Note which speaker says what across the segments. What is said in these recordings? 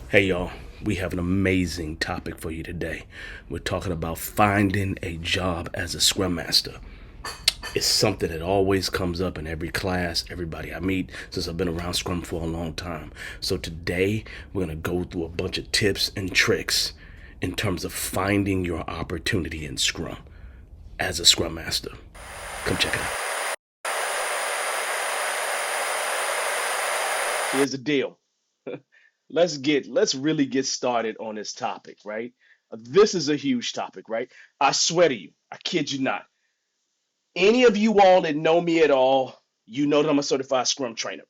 Speaker 1: Hey y'all, we have an amazing topic for you today. We're talking about finding a job as a Scrum Master. It's something that always comes up in every class, everybody I meet, since I've been around Scrum for a long time. So today, we're going to go through a bunch of tips and tricks in terms of finding your opportunity in Scrum as a Scrum Master. Come check it out.
Speaker 2: Here's the deal. Let's really get started on this topic, right? This is a huge topic, right? I swear to you, I kid you not. Any of you all that know me at all, you know that I'm a certified Scrum trainer.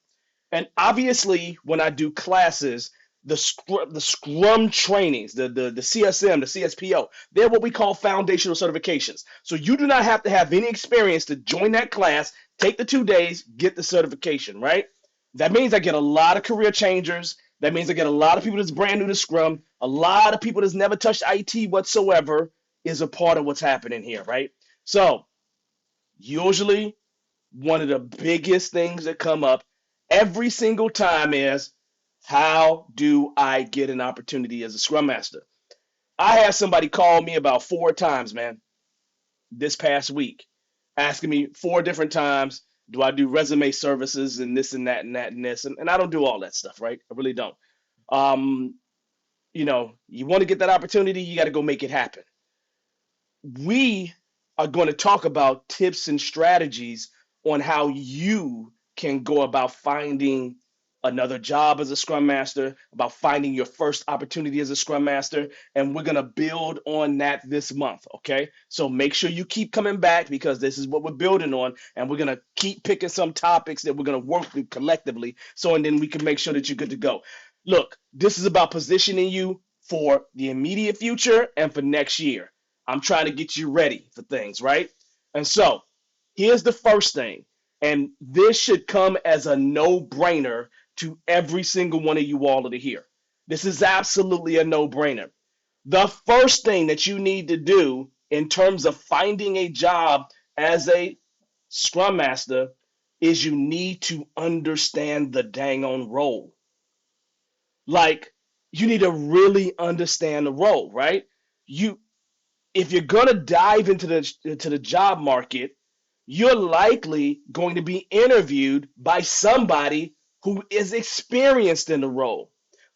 Speaker 2: And obviously, when I do classes, the Scrum trainings, the CSM, the CSPO, they're what we call foundational certifications. So you do not have to have any experience to join that class, take the 2 days, get the certification, right? That means I get a lot of career changers. That means I get a lot of people that's brand new to Scrum. A lot of people that's never touched IT whatsoever is a part of what's happening here, right? So usually one of the biggest things that come up every single time is, how do I get an opportunity as a Scrum Master? I had somebody call me about 4 times, man, this past week, asking me 4 different times, do I do resume services and this and that and that and this? And I don't do all that stuff, right? I really don't. Um, you want to get that opportunity, you got to go make it happen. We are going to talk about tips and strategies on how you can go about finding another job as a Scrum Master, about finding your first opportunity as a Scrum Master, and we're going to build on that this month, okay? So make sure you keep coming back because this is what we're building on, and we're going to keep picking some topics that we're going to work through collectively, so and then we can make sure that you're good to go. Look, this is about positioning you for the immediate future and for next year. I'm trying to get you ready for things, right? And so here's the first thing, and this should come as a no brainer to every single one of you all that are here. This is absolutely a no brainer. The first thing that you need to do in terms of finding a job as a Scrum Master is you need to understand the dang on role. Like, you need to really understand the role, right? You If you're gonna dive into the job market, you're likely going to be interviewed by somebody who is experienced in the role,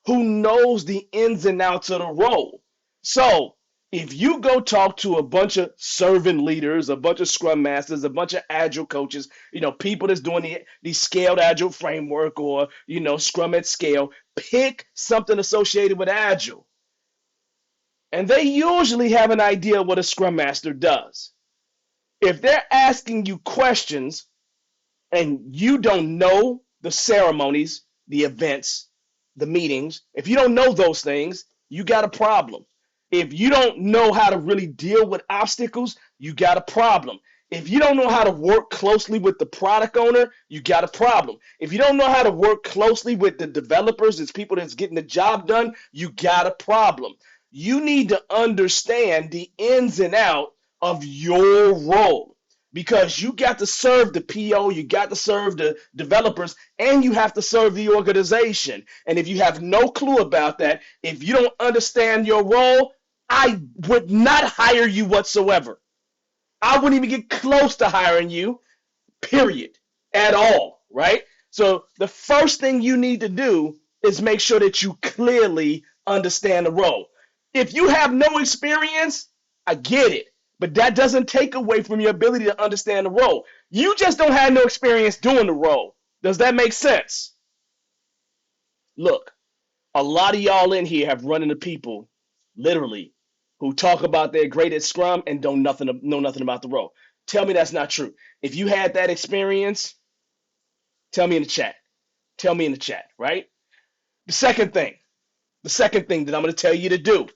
Speaker 2: who knows the ins and outs of the role. So if you go talk to a bunch of servant leaders, a bunch of scrum masters, a bunch of agile coaches, people that's doing the scaled agile framework or, scrum at scale, pick something associated with agile. And they usually have an idea what a scrum master does. If they're asking you questions and you don't know the ceremonies, the events, the meetings, if you don't know those things, you got a problem. If you don't know how to really deal with obstacles, you got a problem. If you don't know how to work closely with the product owner, you got a problem. If you don't know how to work closely with the developers, it's people that's getting the job done, you got a problem. You need to understand the ins and out of your role because you got to serve the PO, you got to serve the developers, and you have to serve the organization. And if you have no clue about that, if you don't understand your role, I would not hire you whatsoever. I wouldn't even get close to hiring you, period, at all, right? So the first thing you need to do is make sure that you clearly understand the role. If you have no experience, I get it, but that doesn't take away from your ability to understand the role. You just don't have no experience doing the role. Does that make sense? Look, a lot of y'all in here have run into people, literally, who talk about they're great at Scrum and don't know nothing about the role. Tell me that's not true. If you had that experience, tell me in the chat. Tell me in the chat, right? The second thing, the second thing that I'm going to tell you to do,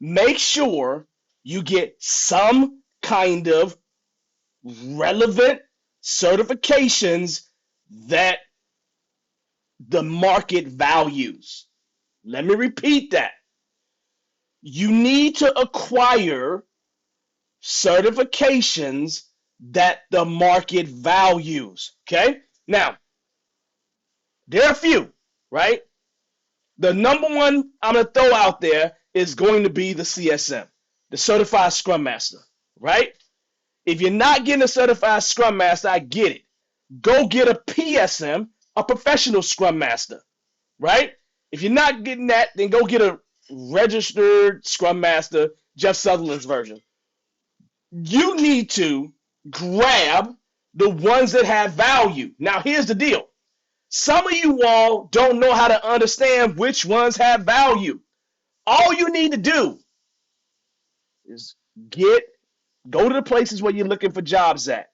Speaker 2: make sure you get some kind of relevant certifications that the market values. Let me repeat that. You need to acquire certifications that the market values. Okay? Now, there are a few, right? The number one I'm going to throw out there is going to be the CSM, the Certified Scrum Master, right? If you're not getting a Certified Scrum Master, I get it. Go get a PSM, a Professional Scrum Master, right? If you're not getting that, then go get a registered Scrum Master, Jeff Sutherland's version. You need to grab the ones that have value. Now, here's the deal. Some of you all don't know how to understand which ones have value. All you need to do is go to the places where you're looking for jobs at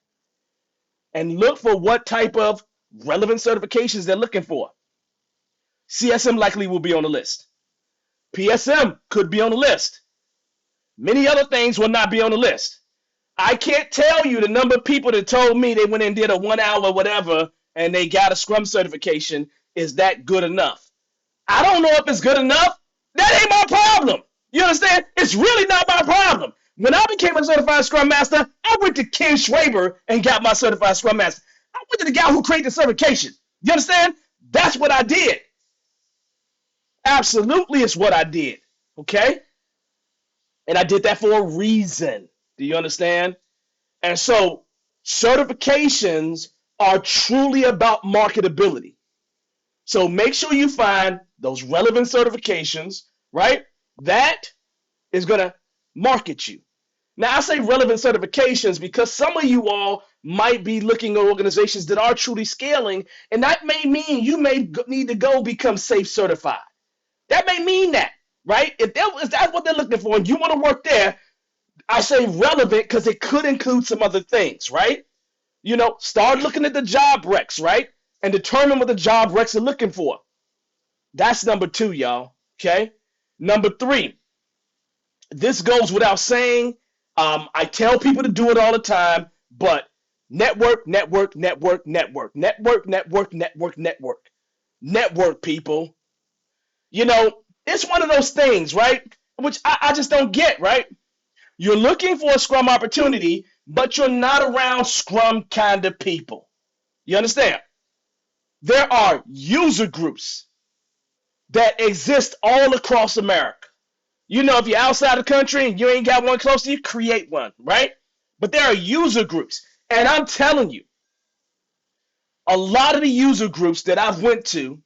Speaker 2: and look for what type of relevant certifications they're looking for. CSM likely will be on the list. PSM could be on the list. Many other things will not be on the list. I can't tell you the number of people that told me they went and did a 1 hour whatever and they got a Scrum certification. Is that good enough? I don't know if it's good enough. That ain't my problem. You understand? It's really not my problem. When I became a certified Scrum Master, I went to Ken Schwaber and got my certified Scrum Master. I went to the guy who created the certification. You understand? That's what I did. Absolutely, it's what I did. Okay? And I did that for a reason. Do you understand? And so certifications are truly about marketability. So make sure you find those relevant certifications, right? That is going to market you. Now, I say relevant certifications because some of you all might be looking at organizations that are truly scaling, and that may mean you may need to go become SAFe certified. That may mean that, right? If that's what they're looking for and you want to work there, I say relevant because it could include some other things, right? You know, start looking at the job recs, right? And determine what the job recs are looking for. That's number 2, y'all, okay? Number 3, this goes without saying. I tell people to do it all the time, but network, people. You know, it's one of those things, right? Which I just don't get, right? You're looking for a Scrum opportunity, but you're not around Scrum kind of people. You understand? There are user groups that exist all across America. You know, if you're outside the country and you ain't got one close to you, create one, right? But there are user groups. And I'm telling you, a lot of the user groups that I've went to,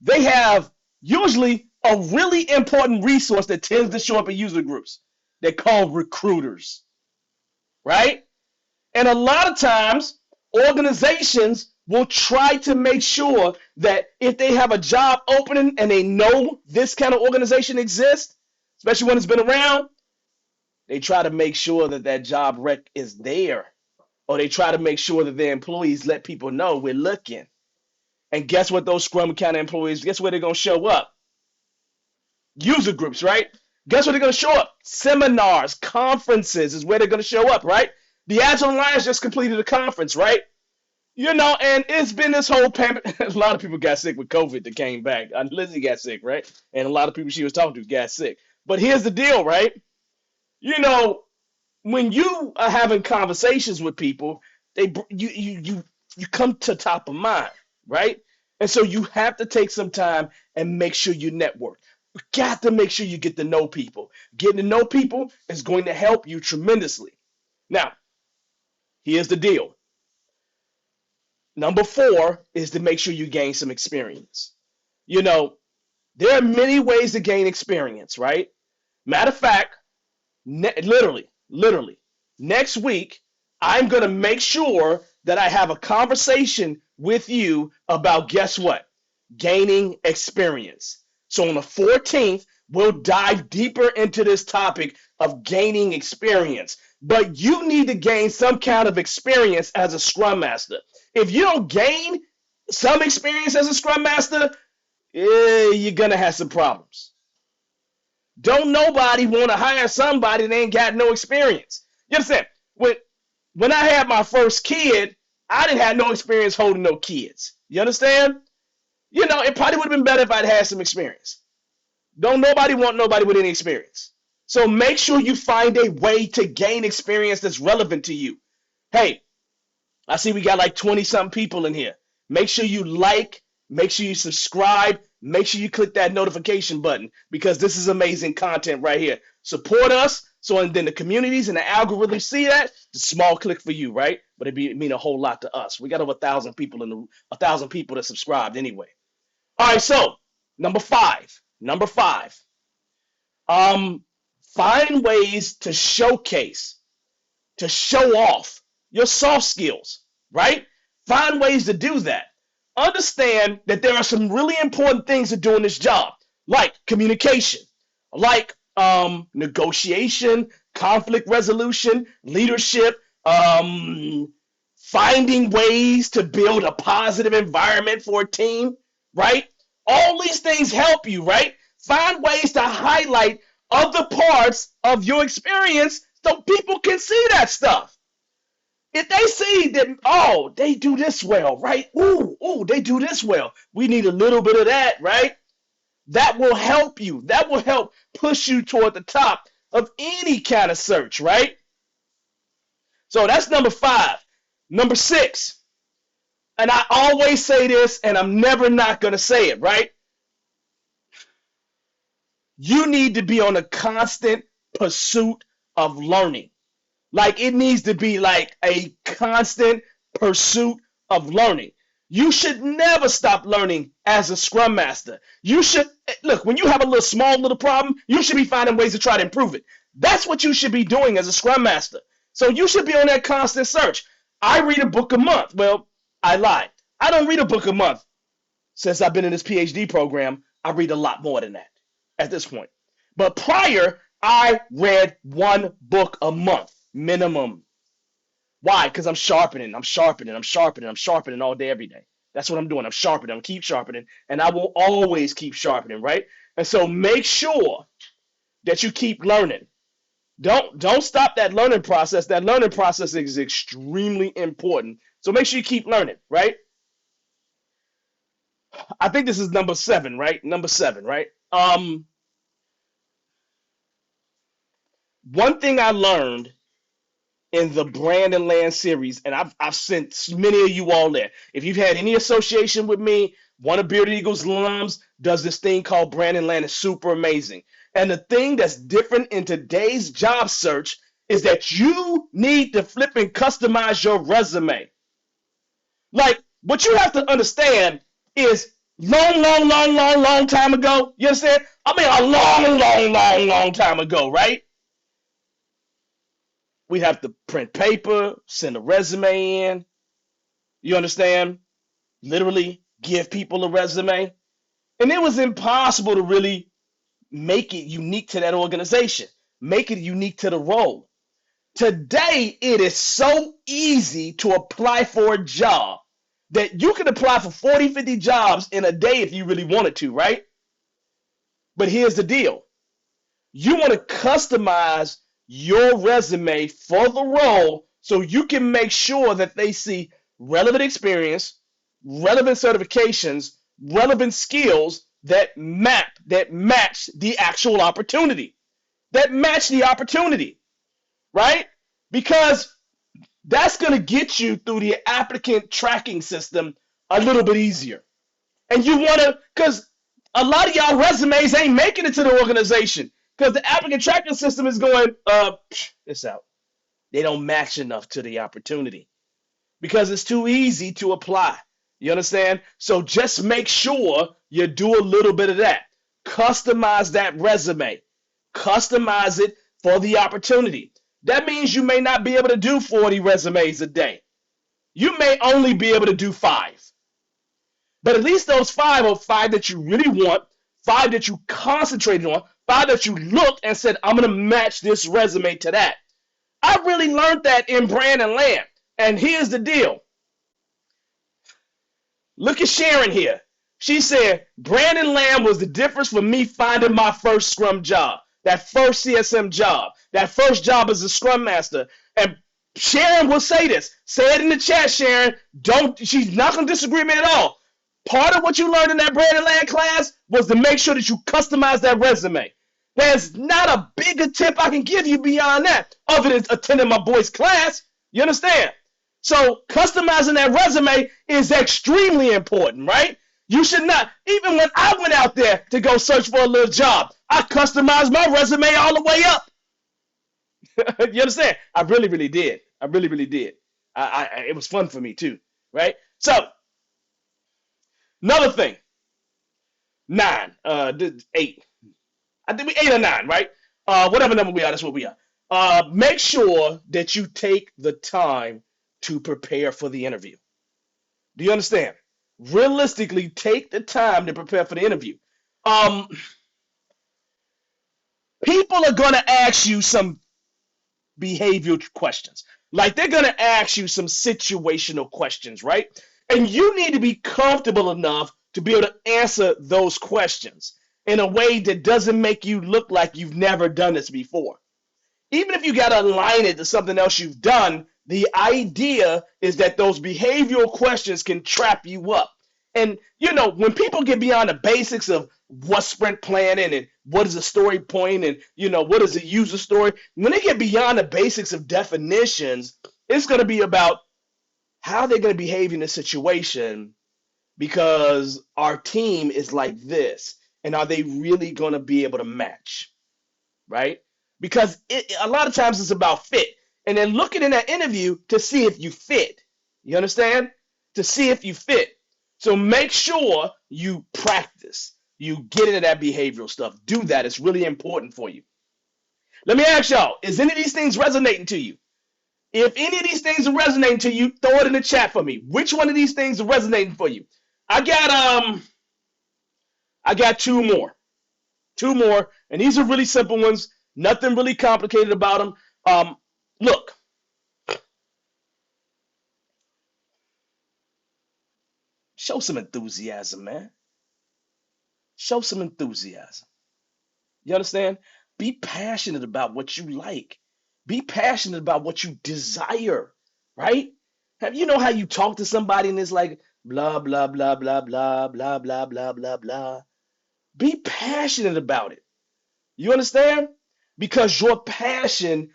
Speaker 2: they have usually a really important resource that tends to show up in user groups. They're called recruiters, right? And a lot of times, organizations will try to make sure that if they have a job opening and they know this kind of organization exists, especially when it's been around, they try to make sure that that job rec is there. Or they try to make sure that their employees let people know we're looking. And guess what those Scrum kind of employees, guess where they're going to show up? User groups, right? Guess where they're going to show up? Seminars, conferences is where they're going to show up, right? The Agile Alliance just completed a conference, right? You know, and it's been this whole pandemic. A lot of people got sick with COVID that came back. Lizzie got sick, right? And a lot of people she was talking to got sick. But here's the deal, right? You know, when you are having conversations with people, you come to top of mind, right? And so you have to take some time and make sure you network. You got to make sure you get to know people. Getting to know people is going to help you tremendously. Now, here's the deal. Number 4 is to make sure you gain some experience. You know, there are many ways to gain experience, right? Matter of fact, literally, next week, I'm going to make sure that I have a conversation with you about, guess what? Gaining experience. So on the 14th, we'll dive deeper into this topic of gaining experience. But you need to gain some kind of experience as a Scrum Master. If you don't gain some experience as a Scrum Master, you're going to have some problems. Don't nobody want to hire somebody that ain't got no experience. You understand? When I had my first kid, I didn't have no experience holding no kids. You understand? You know, it probably would have been better if I'd had some experience. Don't nobody want nobody with any experience. So make sure you find a way to gain experience that's relevant to you. Hey, I see we got like 20-something people in here. Make sure you like, make sure you subscribe, make sure you click that notification button because this is amazing content right here. Support us, so and then the communities and the algorithms see that. It's a small click for you, right? But it mean a whole lot to us. We got over 1,000 people that subscribed anyway. All right, so number five. Find ways to showcase, to show off your soft skills, right? Find ways to do that. Understand that there are some really important things to do in this job, like communication, like negotiation, conflict resolution, leadership, finding ways to build a positive environment for a team, right? All these things help you, right? Find ways to highlight other parts of your experience so people can see that stuff. If they see that, oh, they do this well, right? Ooh, they do this well. We need a little bit of that, right? That will help you. That will help push you toward the top of any kind of search, right? So that's number 5. Number 6, and I always say this, and I'm never not going to say it, right? You need to be on a constant pursuit of learning. Like it needs to be like a constant pursuit of learning. You should never stop learning as a Scrum Master. You should, look, when you have a small little problem, you should be finding ways to try to improve it. That's what you should be doing as a Scrum Master. So you should be on that constant search. I read a book a month. Well, I lied. I don't read a book a month. Since I've been in this PhD program, I read a lot more than that at this point. But prior, I read 1 book a month, minimum. Why? Because I'm sharpening all day, every day. That's what I'm doing. I'm sharpening. I'm keep sharpening, and I will always keep sharpening, right? And so make sure that you keep learning. Don't stop that learning process. That learning process is extremely important. So make sure you keep learning, right? I think this is number 7, right? Number 7, right? One thing I learned in the Brand and Land series, and I've sent many of you all there. If you've had any association with me, one of Bearded Eagles alums does this thing called Brand and Land. It's super amazing. And the thing that's different in today's job search is that you need to flip and customize your resume. Like, what you have to understand is long time ago, you understand? I mean, a long time ago, right? We'd have to print paper, send a resume in. You understand? Literally give people a resume. And it was impossible to really make it unique to that organization, make it unique to the role. Today, it is so easy to apply for a job that you can apply for 40, 50 jobs in a day if you really wanted to, right? But here's the deal. You want to customize your resume for the role so you can make sure that they see relevant experience, relevant certifications, relevant skills that match the actual opportunity, right? Because that's going to get you through the applicant tracking system a little bit easier. And you want to, because a lot of y'all resumes ain't making it to the organization because the applicant tracking system is going, it's out. They don't match enough to the opportunity because it's too easy to apply. You understand? So just make sure you do a little bit of that. Customize that resume. Customize it for the opportunity. That means you may not be able to do 40 resumes a day. You may only be able to do 5. But at least those 5 are 5 that you really want, 5 that you concentrated on, 5 that you looked and said, I'm going to match this resume to that. I really learned that in Brand and Land. And here's the deal. Look at Sharon here. She said, Brand and Land was the difference for me finding my first Scrum job, that first CSM job, that first job as a Scrum Master. And Sharon will say this. Say it in the chat, Sharon. She's not going to disagree with me at all. Part of what you learned in that Brand and Land class was to make sure that you customize that resume. There's not a bigger tip I can give you beyond that, other than attending my boy's class. You understand? So customizing that resume is extremely important, right? You should not. Even when I went out there to go search for a little job, I customized my resume all the way up. You understand? I really, really did. I really, really did. It was fun for me too, right? So another thing, nine, eight. I think we 8 or 9, right? Whatever number we are, that's what we are. Make sure that you take the time to prepare for the interview. Do you understand? Realistically, take the time to prepare for the interview. Um, People are going to ask you some behavioral questions. Like they're going to ask you some situational questions, right? And you need to be comfortable enough to be able to answer those questions in a way that doesn't make you look like you've never done this before. Even if you got to align it to something else you've done, the idea is that those behavioral questions can trap you up. And when people get beyond the basics of what's sprint planning and what is a story point and what is a user story, when they get beyond the basics of definitions, it's going to be about how they're going to behave in this situation because our team is like this, and are they really going to be able to match, right? Because a lot of times it's about fit, and then looking in that interview to see if you fit. You understand? To see if you fit. So make sure you practice. You get into that behavioral stuff. Do that. It's really important for you. Let me ask y'all, is any of these things resonating to you? If any of these things are resonating to you, throw it in the chat for me. Which one of these things are resonating for you? I got two more. Two more, and these are really simple ones. Nothing really complicated about them. Look, show some enthusiasm, man. Show some enthusiasm. You understand? Be passionate about what you like. Be passionate about what you desire, right? You know how you talk to somebody and it's like blah, blah, blah, blah, blah, blah, blah, blah, blah, blah. Be passionate about it. You understand? Because your passion,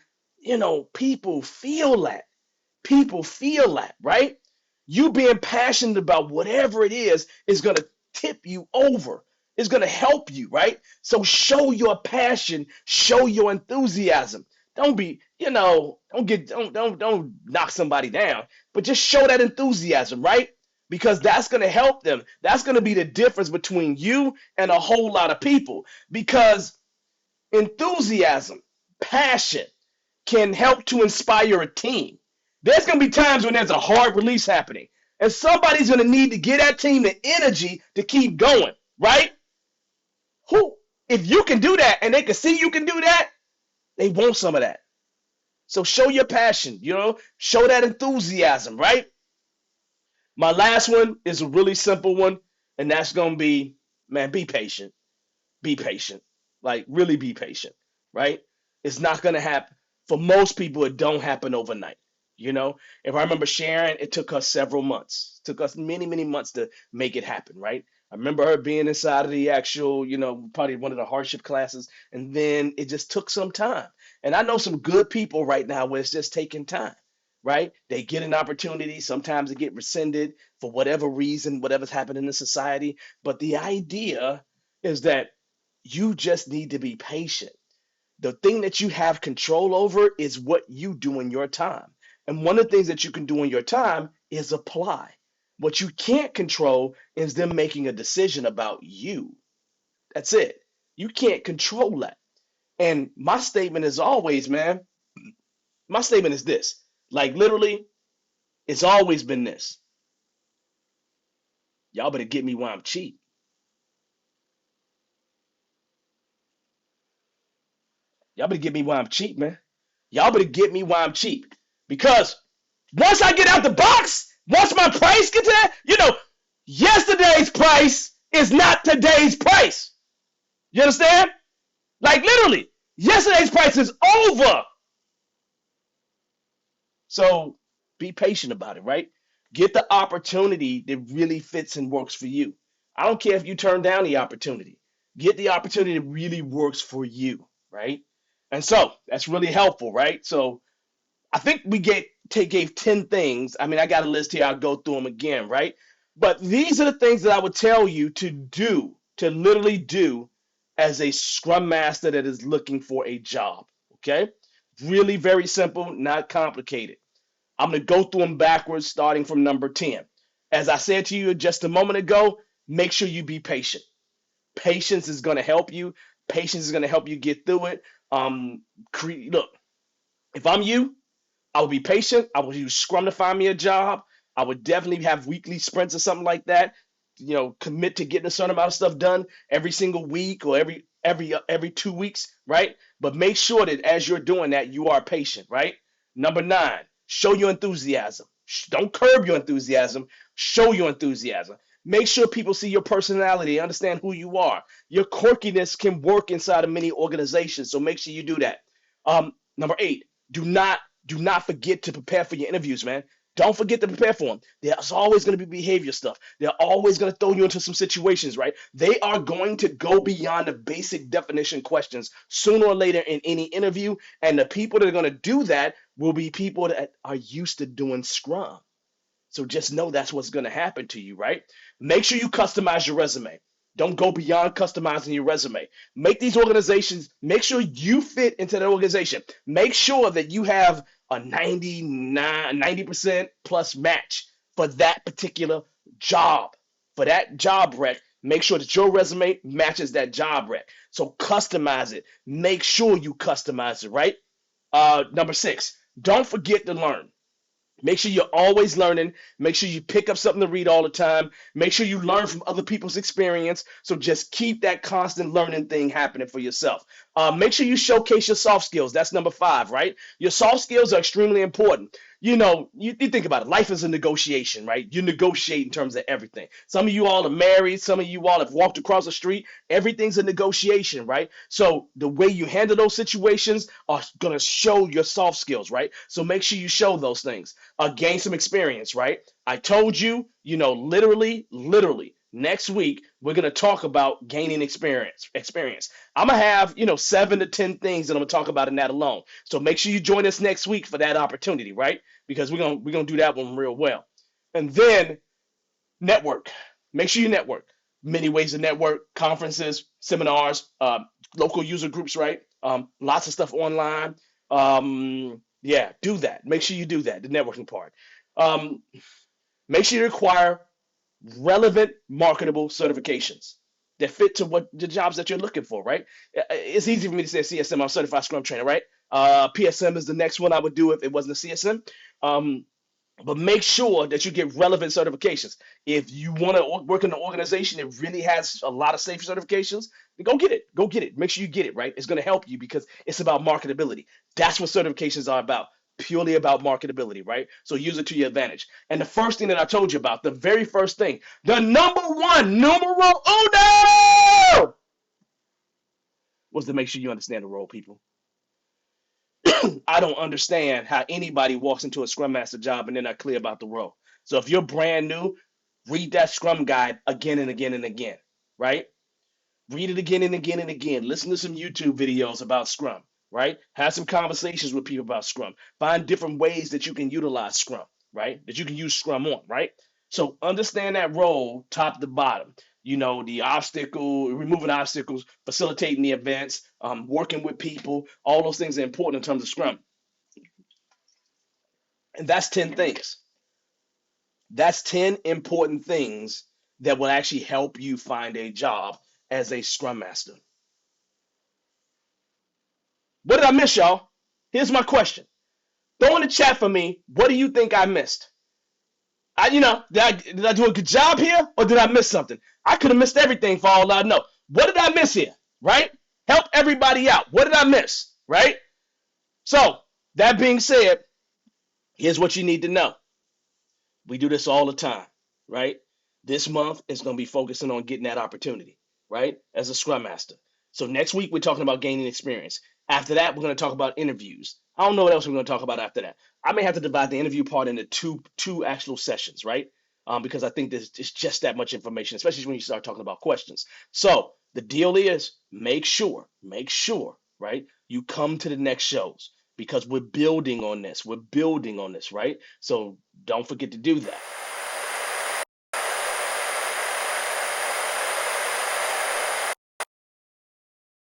Speaker 2: people feel that. People feel that, right? You being passionate about whatever it is going to tip you over. It's going to help you, right? So show your passion, show your enthusiasm. Don't be, don't knock somebody down, but just show that enthusiasm, right? Because that's going to help them. That's going to be the difference between you and a whole lot of people. Because enthusiasm, passion can help to inspire a team. There's going to be times when there's a hard release happening, and somebody's going to need to get that team the energy to keep going, right? If you can do that and they can see you can do that, they want some of that. So show your passion, show that enthusiasm, right? My last one is a really simple one, and that's going to be, man, be patient. Be patient. Like, really be patient, right? It's not going to happen. For most people, it don't happen overnight. If I remember Sharon, it took us several months. It took us many, many months to make it happen, right? I remember her being inside of the actual, probably one of the hardship classes, and then it just took some time. And I know some good people right now where it's just taking time, right? They get an opportunity. Sometimes they get rescinded for whatever reason, whatever's happening in society. But the idea is that you just need to be patient. The thing that you have control over is what you do in your time. And one of the things that you can do in your time is apply. What you can't control is them making a decision about you. That's it. You can't control that. And my statement is always, man, my statement is this. Like literally, it's always been this. Y'all better get me while I'm cheap. Y'all better get me while I'm cheap, man. Y'all better get me while I'm cheap. Because once I get out the box, once my price gets to that, yesterday's price is not today's price. You understand? Like literally, yesterday's price is over. So be patient about it, right? Get the opportunity that really fits and works for you. I don't care if you turn down the opportunity. Get the opportunity that really works for you, right? And so that's really helpful, right? So I think we gave 10 things. I mean, I got a list here. I'll go through them again, right? But these are the things that I would tell you to do, to literally do as a Scrum Master that is looking for a job. Okay? Really very simple, not complicated. I'm going to go through them backwards, starting from number 10. As I said to you just a moment ago, make sure you be patient. Patience is going to help you. Patience is going to help you get through it. Look, if I'm you, I would be patient. I would use Scrum to find me a job. I would definitely have weekly sprints or something like that. Commit to getting a certain amount of stuff done every single week or every 2 weeks, right? But make sure that as you're doing that, you are patient, right? Number 9, show your enthusiasm. Don't curb your enthusiasm. Show your enthusiasm. Make sure people see your personality, understand who you are. Your quirkiness can work inside of many organizations, so make sure you do that. Number 8, do not forget to prepare for your interviews, man. Don't forget to prepare for them. There's always going to be behavior stuff. They're always going to throw you into some situations, right? They are going to go beyond the basic definition questions sooner or later in any interview. And the people that are going to do that will be people that are used to doing Scrum. So just know that's what's going to happen to you, right? Make sure you customize your resume. Don't go beyond customizing your resume. Make these organizations, make sure you fit into the organization. Make sure that you have a 90% plus match for that particular job. For that job rec, make sure that your resume matches that job rec. So customize it. Make sure you customize it, right? Number 6, don't forget to learn. Make sure you're always learning. Make sure you pick up something to read all the time. Make sure you learn from other people's experience. So just keep that constant learning thing happening for yourself. Make sure you showcase your soft skills. That's number 5, right? Your soft skills are extremely important. You think about it. Life is a negotiation, right? You negotiate in terms of everything. Some of you all are married. Some of you all have walked across the street. Everything's a negotiation, right? So the way you handle those situations are going to show your soft skills, right? So make sure you show those things. Gain some experience, right? I told you, literally, next week we're gonna talk about gaining experience. I'm gonna have 7 to 10 things that I'm gonna talk about in that alone. So make sure you join us next week for that opportunity, right? Because we're gonna do that one real well. And then network. Make sure you network. Many ways to network: conferences, seminars, local user groups, right? Lots of stuff online. Yeah, do that. Make sure you do that, the networking part. Um, Make sure you require relevant, marketable certifications that fit to what the jobs that you're looking for, right? It's easy for me to say CSM, I'm certified Scrum trainer, right? PSM is the next one I would do if it wasn't a CSM. Um, but make sure that you get relevant certifications. If you want to work in an organization that really has a lot of safety certifications, then go get it. Go get it. Make sure you get it, right? It's going to help you because it's about marketability. That's what certifications are about. Purely about marketability, right? So use it to your advantage. And the first thing that I told you about, the very first thing, the number one, numero uno, was to make sure you understand the role, people. I don't understand how anybody walks into a Scrum Master job and they're not clear about the role. So if you're brand new, read that Scrum guide again and again and again, right? Read it again and again and again. Listen to some YouTube videos about Scrum, right? Have some conversations with people about Scrum. Find different ways that you can utilize Scrum, right? That you can use Scrum on, right? So understand that role top to bottom. The obstacle, removing obstacles, facilitating the events, working with people, all those things are important in terms of Scrum. And that's 10 things. That's 10 important things that will actually help you find a job as a Scrum Master. What did I miss, y'all? Here's my question. Throw in the chat for me. What do you think I missed? Did I do a good job here or did I miss something? I could have missed everything for all I know. What did I miss here? Right? Help everybody out. What did I miss? Right? So, that being said, here's what you need to know. We do this all the time, right? This month is going to be focusing on getting that opportunity, right? As a Scrum Master. So next week, we're talking about gaining experience. After that, we're going to talk about interviews. I don't know what else we're going to talk about after that. I may have to divide the interview part into two actual sessions, right? Because I think it's just that much information, especially when you start talking about questions. So the deal is make sure, right? You come to the next shows because we're building on this. We're building on this, right? So don't forget to do that.